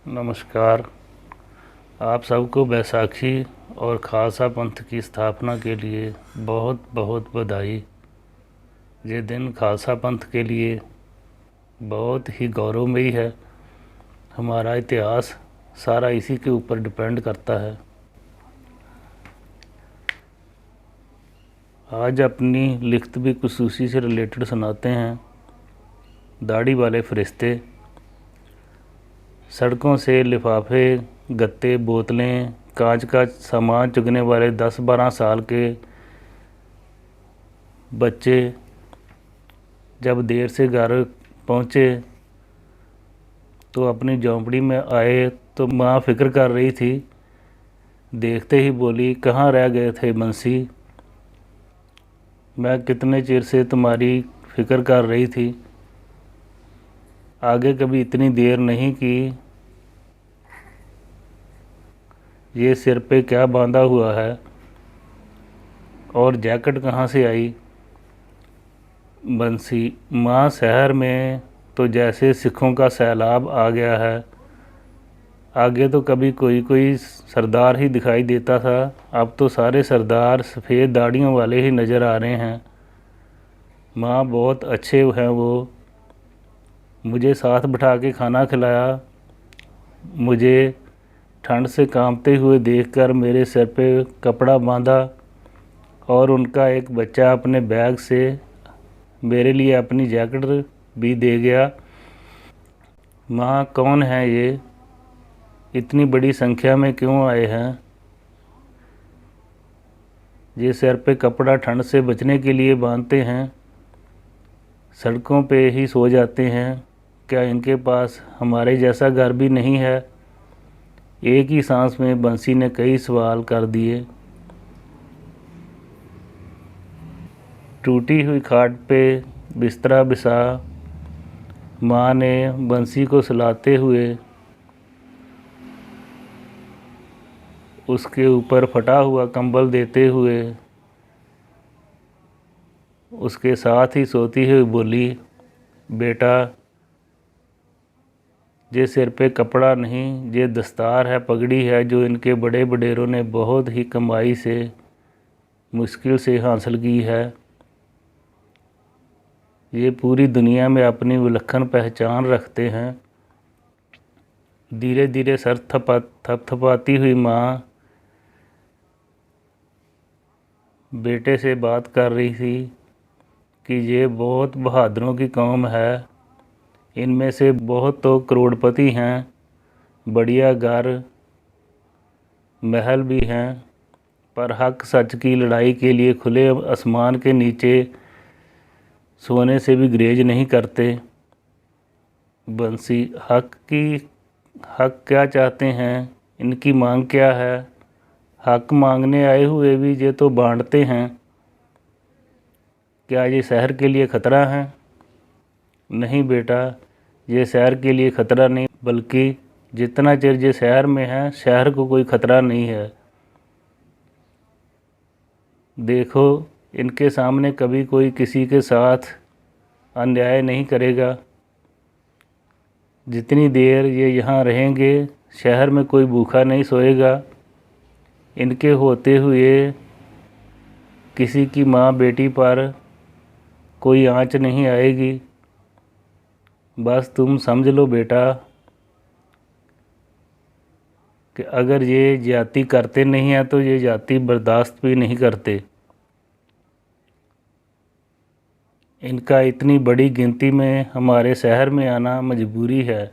नमस्कार। आप सबको बैसाखी और खालसा पंथ की स्थापना के लिए बहुत बहुत बधाई। ये दिन खालसा पंथ के लिए बहुत ही गौरवमयी है। हमारा इतिहास सारा इसी के ऊपर डिपेंड करता है। आज अपनी लिखत भी कुछ उसी से रिलेटेड सुनाते हैं। दाढ़ी वाले फरिश्ते। सड़कों से लिफाफे, गत्ते, बोतलें, कांच का सामान चुगने वाले 10-12 साल के बच्चे जब देर से घर पहुँचे तो अपनी झोंपड़ी में आए तो माँ फिक्र कर रही थी। देखते ही बोली, कहाँ रह गए थे बंसी? मैं कितने चिर से तुम्हारी फिक्र कर रही थी। आगे कभी इतनी देर नहीं की। ये सिर पे क्या बांधा हुआ है और जैकेट कहाँ से आई? बंसी, माँ, शहर में तो जैसे सिखों का सैलाब आ गया है। आगे तो कभी कोई कोई सरदार ही दिखाई देता था, अब तो सारे सरदार सफ़ेद दाढ़ियों वाले ही नज़र आ रहे हैं। माँ, बहुत अच्छे हैं वो। मुझे साथ बिठा के खाना खिलाया। मुझे ठंड से कांपते हुए देखकर मेरे सिर पे कपड़ा बांधा और उनका एक बच्चा अपने बैग से मेरे लिए अपनी जैकेट भी दे गया। माँ, कौन है ये? इतनी बड़ी संख्या में क्यों आए हैं? ये सिर पे कपड़ा ठंड से बचने के लिए बांधते हैं, सड़कों पे ही सो जाते हैं। क्या इनके पास हमारे जैसा घर भी नहीं है? एक ही सांस में बंसी ने कई सवाल कर दिए। टूटी हुई खाट पे बिस्तरा बिछा माँ ने बंसी को सुलाते हुए उसके ऊपर फटा हुआ कंबल देते हुए उसके साथ ही सोती हुई बोली, बेटा, ये सिर पे कपड़ा नहीं, ये दस्तार है, पगड़ी है जो इनके बड़े बडेरों ने बहुत ही कमाई से मुश्किल से हासिल की है। ये पूरी दुनिया में अपनी विलक्षण पहचान रखते हैं। धीरे धीरे सर थपथपाती हुई माँ बेटे से बात कर रही थी कि ये बहुत बहादुरों की कौम है। इनमें से बहुत तो करोड़पति हैं, बढ़िया घर महल भी हैं, पर हक सच की लड़ाई के लिए खुले आसमान के नीचे सोने से भी गुरेज नहीं करते। बंसी, हक क्या चाहते हैं? इनकी मांग क्या है? हक मांगने आए हुए भी ये तो बांटते हैं। क्या ये शहर के लिए ख़तरा है? नहीं बेटा, ये शहर के लिए ख़तरा नहीं, बल्कि जितना चिर ये शहर में है, शहर को कोई ख़तरा नहीं है। देखो, इनके सामने कभी कोई किसी के साथ अन्याय नहीं करेगा। जितनी देर ये यहाँ रहेंगे, शहर में कोई भूखा नहीं सोएगा। इनके होते हुए किसी की माँ बेटी पर कोई आँच नहीं आएगी। बस तुम समझ लो बेटा कि अगर ये जाति करते नहीं हैं तो ये जाति बर्दाश्त भी नहीं करते। इनका इतनी बड़ी गिनती में हमारे शहर में आना मजबूरी है,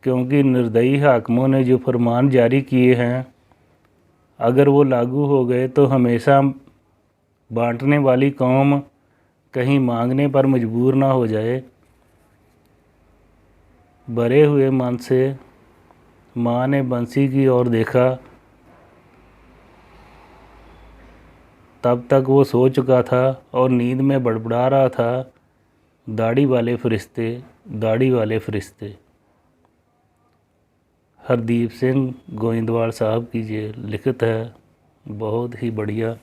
क्योंकि निर्दयी हाकिमों ने जो फरमान जारी किए हैं, अगर वो लागू हो गए तो हमेशा बांटने वाली कौम कहीं मांगने पर मजबूर ना हो जाए। भरे हुए मन से माँ ने बंसी की ओर देखा। तब तक वो सो चुका था और नींद में बड़बड़ा रहा था, दाढ़ी वाले फरिश्ते, दाढ़ी वाले फरिश्ते। हरदीप सिंह गोइंदवाल साहब की ये लिखत है, बहुत ही बढ़िया।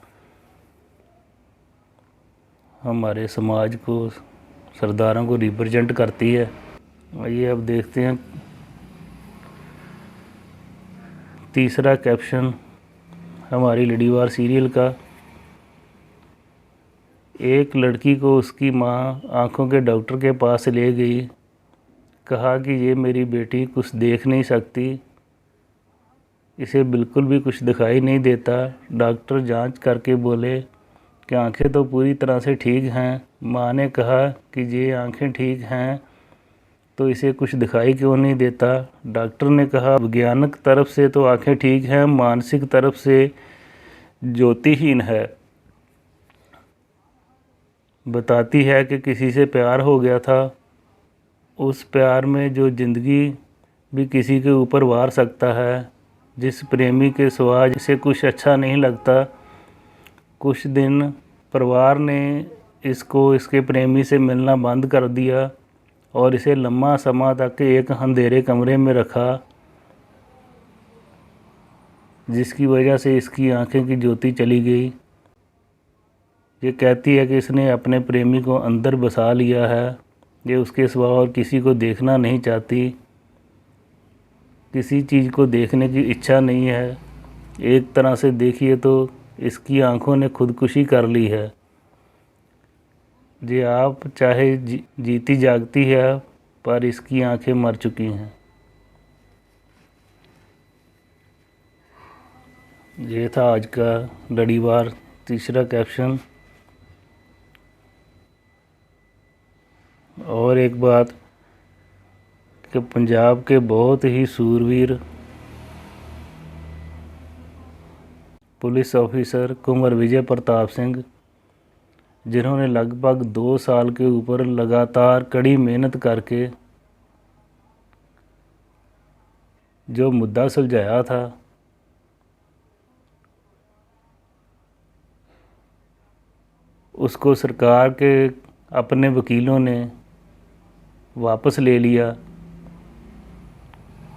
हमारे समाज को, सरदारों को रिप्रेजेंट करती है। आइए अब देखते हैं तीसरा कैप्शन हमारी लड़ीवार सीरियल का। एक लड़की को उसकी माँ आँखों के डॉक्टर के पास ले गई। कहा कि ये मेरी बेटी कुछ देख नहीं सकती, इसे बिल्कुल भी कुछ दिखाई नहीं देता। डॉक्टर जांच करके बोले कि आंखें तो पूरी तरह से ठीक हैं। माँ ने कहा कि ये आंखें ठीक हैं तो इसे कुछ दिखाई क्यों नहीं देता। डॉक्टर ने कहा वैज्ञानिक तरफ से तो आंखें ठीक हैं, मानसिक तरफ से ज्योतिहीन है। बताती है कि किसी से प्यार हो गया था, उस प्यार में जो ज़िंदगी भी किसी के ऊपर वार सकता है, जिस प्रेमी के सिवा इसे कुछ अच्छा नहीं लगता। कुछ दिन परिवार ने इसको इसके प्रेमी से मिलना बंद कर दिया और इसे लंबा समय तक एक अंधेरे कमरे में रखा, जिसकी वजह से इसकी आंखें की ज्योति चली गई। ये कहती है कि इसने अपने प्रेमी को अंदर बसा लिया है, ये उसके सिवा और किसी को देखना नहीं चाहती, किसी चीज़ को देखने की इच्छा नहीं है। एक तरह से देखिए तो इसकी आंखों ने खुदकुशी कर ली है। ये आप चाहे जीती जागती है, पर इसकी आंखें मर चुकी हैं। ये था आज का लड़ीवार तीसरा कैप्शन। और एक बात कि पंजाब के बहुत ही सूरवीर पुलिस ऑफिसर कुंवर विजय प्रताप सिंह, जिन्होंने लगभग 2 साल के ऊपर लगातार कड़ी मेहनत करके जो मुद्दा सुलझाया था, उसको सरकार के अपने वकीलों ने वापस ले लिया,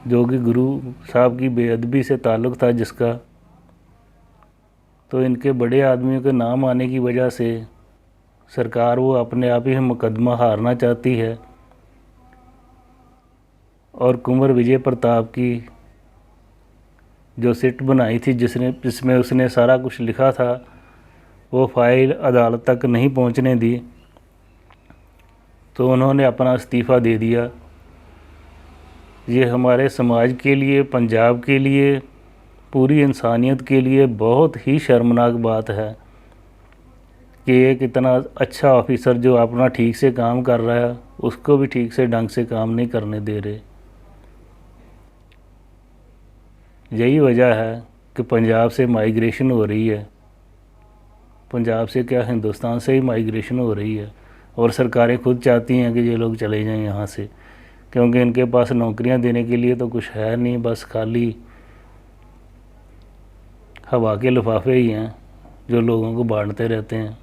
जो कि गुरु साहब की बेअदबी से ताल्लुक़ था जिसका। तो इनके बड़े आदमियों के नाम आने की वजह से सरकार वो अपने आप ही मुकदमा हारना चाहती है। और कुंवर विजय प्रताप की जो सिट बनाई थी जिसमें उसने सारा कुछ लिखा था, वो फाइल अदालत तक नहीं पहुंचने दी, तो उन्होंने अपना इस्तीफ़ा दे दिया। ये हमारे समाज के लिए, पंजाब के लिए, पूरी इंसानियत के लिए बहुत ही शर्मनाक बात है कि एक इतना अच्छा ऑफिसर जो अपना ठीक से काम कर रहा है, उसको भी ठीक से ढंग से काम नहीं करने दे रहे। यही वजह है कि पंजाब से माइग्रेशन हो रही है। पंजाब से क्या, हिंदुस्तान से ही माइग्रेशन हो रही है। और सरकारें खुद चाहती हैं कि ये लोग चले जाएं यहाँ से, क्योंकि इनके पास नौकरियाँ देने के लिए तो कुछ है नहीं, बस खाली हवा के लिफाफे ही हैं जो लोगों को बांटते रहते हैं।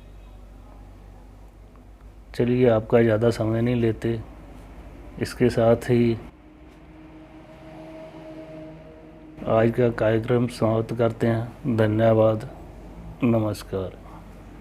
चलिए, आपका ज़्यादा समय नहीं लेते, इसके साथ ही आज का कार्यक्रम समाप्त करते हैं। धन्यवाद, नमस्कार।